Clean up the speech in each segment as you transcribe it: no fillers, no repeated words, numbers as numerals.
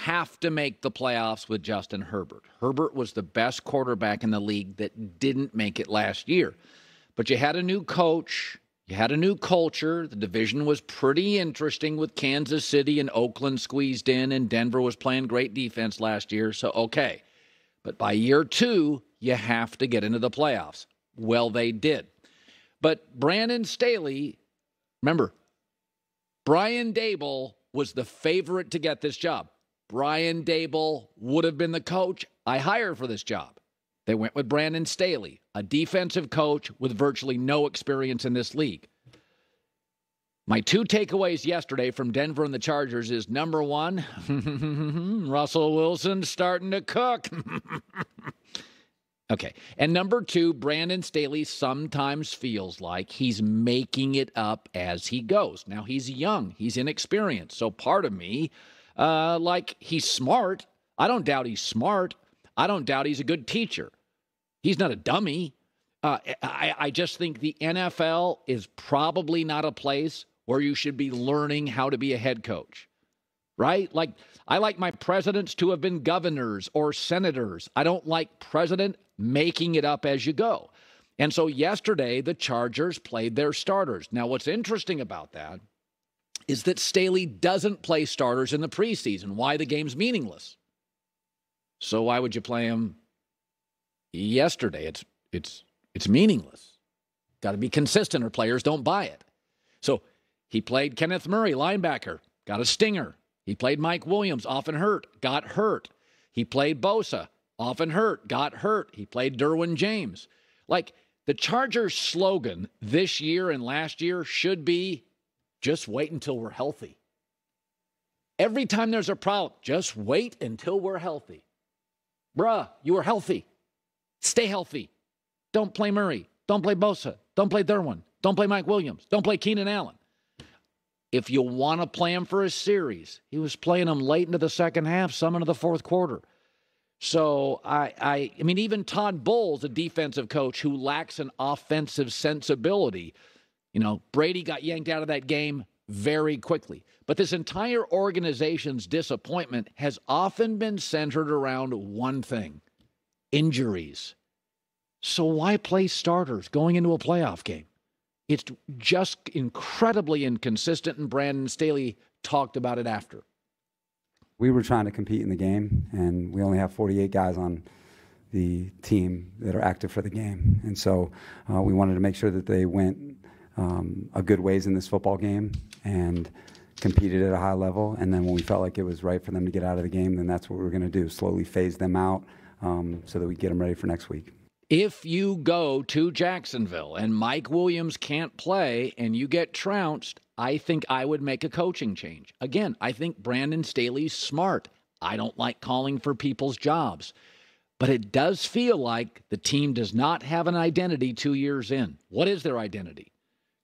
have to make the playoffs with Justin Herbert. Herbert was the best quarterback in the league that didn't make it last year. But you had a new coach. You had a new culture. The division was pretty interesting with Kansas City and Oakland squeezed in, and Denver was playing great defense last year. So, okay. But by year 2, you have to get into the playoffs. Well, they did. But Brandon Staley, remember, Brian Daboll was the favorite to get this job. Brian Daboll would have been the coach I hired for this job. They went with Brandon Staley, a defensive coach with virtually no experience in this league. My 2 takeaways yesterday from Denver and the Chargers is, number 1, Russell Wilson starting to cook. Okay. And number 2, Brandon Staley sometimes feels like he's making it up as he goes. Now, he's young. He's inexperienced. So part of me, he's smart. I don't doubt he's smart. I don't doubt he's a good teacher. He's not a dummy. I just think the NFL is probably not a place where you should be learning how to be a head coach, right? Like, I like my presidents to have been governors or senators. I don't like president making it up as you go. And so yesterday, the Chargers played their starters. Now, what's interesting about that is that Staley doesn't play starters in the preseason. Why? The game's meaningless. So why would you play him yesterday? It's meaningless. Got to be consistent or players don't buy it. So he played Kenneth Murray, linebacker, got a stinger. He played Mike Williams, often hurt, got hurt. He played Bosa, often hurt, got hurt. He played Derwin James. Like, the Chargers' slogan this year and last year should be, just wait until we're healthy. Every time there's a problem, just wait until we're healthy. Bruh, you were healthy. Stay healthy. Don't play Murray. Don't play Bosa. Don't play Derwin. Don't play Mike Williams. Don't play Keenan Allen. If you want to play him for a series, he was playing him late into the second half, some into the fourth quarter. So, I mean, even Todd Bowles, a defensive coach who lacks an offensive sensibility, you know, Brady got yanked out of that game very quickly. But this entire organization's disappointment has often been centered around one thing: injuries. So why play starters going into a playoff game? It's just incredibly inconsistent, and Brandon Staley talked about it after. We were trying to compete in the game, and we only have 48 guys on the team that are active for the game. And so we wanted to make sure that they went a good ways in this football game and competed at a high level. And then when we felt like it was right for them to get out of the game, then that's what we were going to do, slowly phase them out so that we get them ready for next week. If you go to Jacksonville and Mike Williams can't play and you get trounced, I think I would make a coaching change. Again, I think Brandon Staley's smart. I don't like calling for people's jobs. But it does feel like the team does not have an identity 2 years in. What is their identity?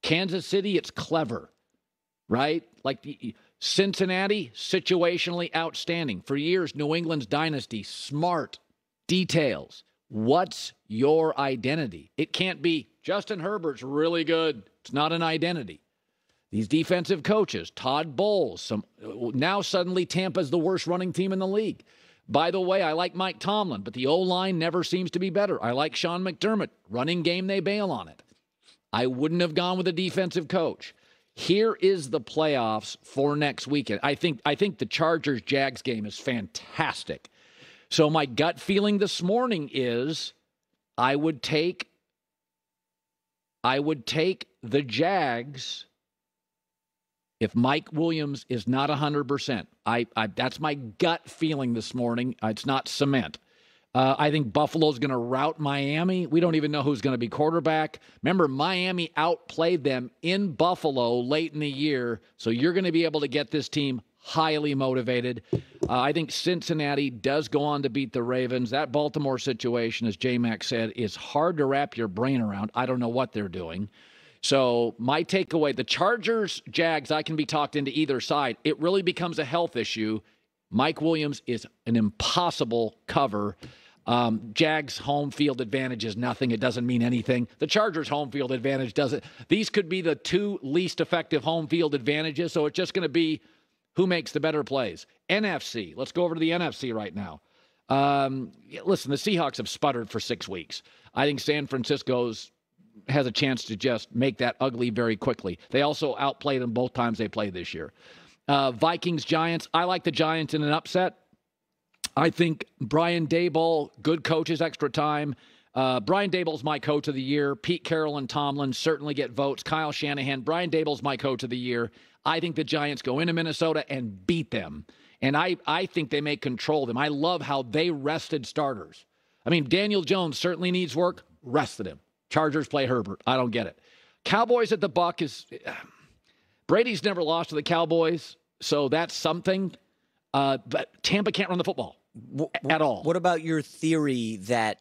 Kansas City, it's clever, right? Like Cincinnati, situationally outstanding. For years, New England's dynasty, smart, details. What's your identity? It can't be Justin Herbert's really good. It's not an identity. These defensive coaches, Todd Bowles, now suddenly Tampa's the worst running team in the league. By the way, I like Mike Tomlin, but the O-line never seems to be better. I like Sean McDermott. Running game, they bail on it. I wouldn't have gone with a defensive coach. Here is the playoffs for next weekend. I think the Chargers-Jags game is fantastic. So my gut feeling this morning is I would take the Jags if Mike Williams is not 100%. That's my gut feeling this morning. It's not cement. I think Buffalo's going to rout Miami. We don't even know who's going to be quarterback. Remember, Miami outplayed them in Buffalo late in the year, so you're going to be able to get this team highly motivated. I think Cincinnati does go on to beat the Ravens. That Baltimore situation, as J-Mac said, is hard to wrap your brain around. I don't know what they're doing. So my takeaway, the Chargers, Jags, I can be talked into either side. It really becomes a health issue. Mike Williams is an impossible cover. Jags home field advantage is nothing. It doesn't mean anything. The Chargers home field advantage doesn't. These could be the two least effective home field advantages. So it's just going to be Who makes the better plays? NFC. Let's go over to the NFC right now. Listen, the Seahawks have sputtered for 6 weeks. I think San Francisco has a chance to just make that ugly very quickly. They also outplayed them both times they played this year. Vikings, Giants. I like the Giants in an upset. I think Brian Daboll, good coaches, extra time. Brian Daboll's my coach of the year. Pete Carroll and Tomlin certainly get votes. Kyle Shanahan. Brian Daboll's my coach of the year. I think the Giants go into Minnesota and beat them. And I think they may control them. I love how they rested starters. I mean, Daniel Jones certainly needs work. Rested him. Chargers play Herbert. I don't get it. Cowboys at the Buck is... Brady's never lost to the Cowboys, so that's something. But Tampa can't run the football at all. What about your theory that,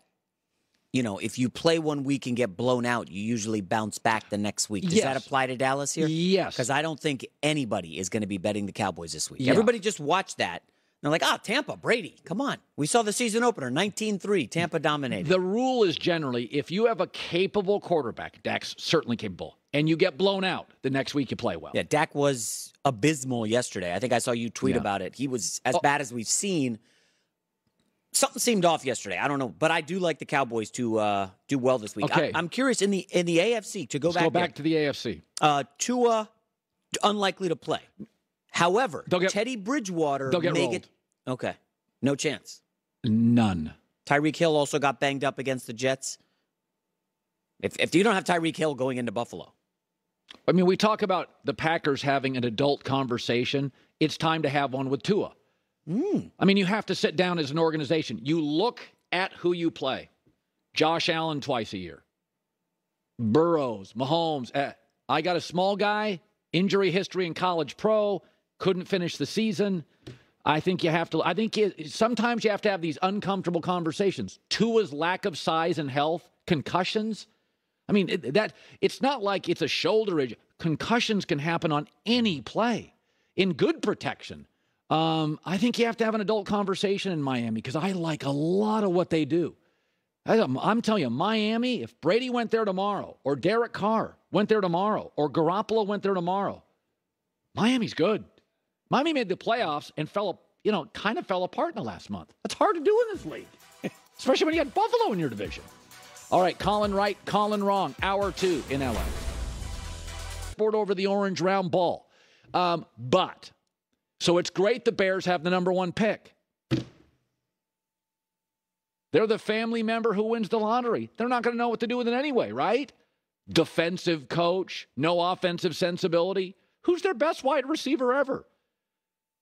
if you play 1 week and get blown out, you usually bounce back the next week? Does that apply to Dallas here? Yes. Because I don't think anybody is going to be betting the Cowboys this week. Yeah. Everybody just watched that. They're like, Tampa, Brady, come on. We saw the season opener, 19-3, Tampa dominated. The rule is generally, if you have a capable quarterback, Dak's certainly capable, and you get blown out, the next week you play well. Yeah, Dak was abysmal yesterday. I think I saw you tweet about it. He was as bad as we've seen. Something seemed off yesterday. I don't know, but I do like the Cowboys to do well this week. Okay. I'm curious in the AFC to go Let's back. Go back to the AFC. Tua unlikely to play. However, They'll get, Teddy Bridgewater they'll get may rolled. get okay. No chance. None. Tyreek Hill also got banged up against the Jets. If you don't have Tyreek Hill going into Buffalo. I mean, we talk about the Packers having an adult conversation. It's time to have one with Tua. I mean, you have to sit down as an organization. You look at who you play. Josh Allen twice a year. Burrows, Mahomes. I got a small guy, injury history in college pro, couldn't finish the season. I think sometimes you have to have these uncomfortable conversations. Tua's lack of size and health, concussions. I mean, it's not like it's a shoulder injury. Concussions can happen on any play in good protection. I think you have to have an adult conversation in Miami because I like a lot of what they do. I'm telling you, Miami, if Brady went there tomorrow or Derek Carr went there tomorrow or Garoppolo went there tomorrow, Miami's good. Miami made the playoffs and kind of fell apart in the last month. That's hard to do in this league, especially when you got Buffalo in your division. All right, Colin right, Colin wrong. Hour 2 in LA. Sport over the orange round ball. So it's great the Bears have the number 1 pick. They're the family member who wins the lottery. They're not going to know what to do with it anyway, right? Defensive coach, no offensive sensibility. Who's their best wide receiver ever?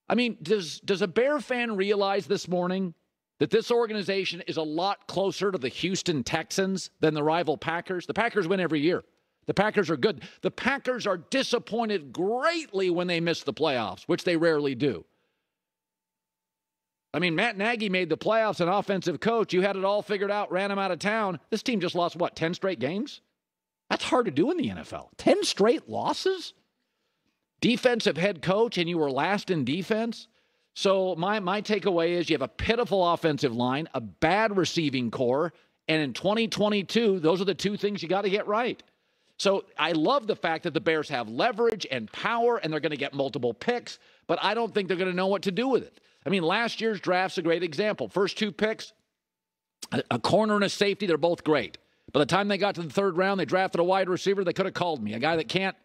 I mean, does a Bear fan realize this morning that this organization is a lot closer to the Houston Texans than the rival Packers? The Packers win every year. The Packers are good. The Packers are disappointed greatly when they miss the playoffs, which they rarely do. I mean, Matt Nagy made the playoffs, an offensive coach. You had it all figured out, ran him out of town. This team just lost, 10 straight games? That's hard to do in the NFL. 10 straight losses? Defensive head coach, and you were last in defense? So my takeaway is you have a pitiful offensive line, a bad receiving core, and in 2022, those are the 2 things you got to get right. So I love the fact that the Bears have leverage and power, and they're going to get multiple picks, but I don't think they're going to know what to do with it. I mean, last year's draft's a great example. First 2 picks, a corner and a safety, they're both great. By the time they got to the 3rd round, they drafted a wide receiver. They could have called me, a guy that can't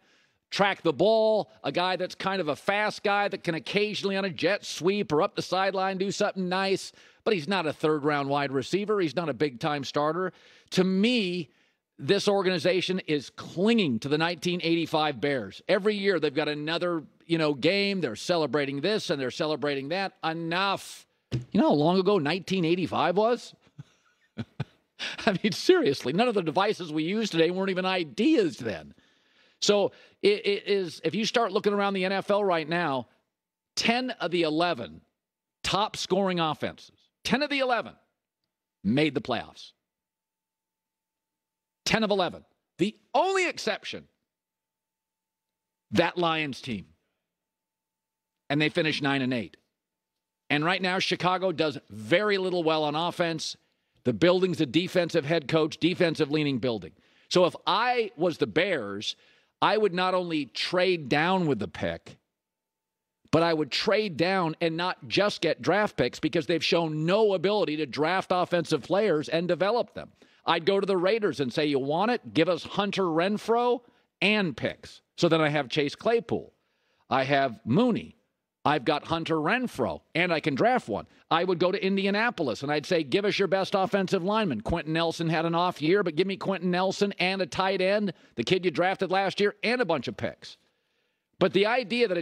track the ball, a guy that's kind of a fast guy that can occasionally on a jet sweep or up the sideline do something nice, but he's not a 3rd-round wide receiver. He's not a big-time starter. To me, this organization is clinging to the 1985 Bears. Every year they've got another, game. They're celebrating this and they're celebrating that. Enough. You know how long ago 1985 was? I mean, seriously, none of the devices we use today weren't even ideas then. So it is, if you start looking around the NFL right now, 10 of the 11 top scoring offenses, 10 of the 11 made the playoffs. 10 of 11. The only exception, that Lions team. And they finished 9-8. And right now, Chicago does very little well on offense. The building's a defensive head coach, defensive-leaning building. So if I was the Bears, I would not only trade down with the pick, But I would trade down and not just get draft picks because they've shown no ability to draft offensive players and develop them. I'd go to the Raiders and say, you want it? Give us Hunter Renfrow and picks. So then I have Chase Claypool. I have Mooney. I've got Hunter Renfrow, and I can draft one. I would go to Indianapolis, and I'd say, give us your best offensive lineman. Quentin Nelson had an off year, but give me Quentin Nelson and a tight end, the kid you drafted last year, and a bunch of picks. But the idea that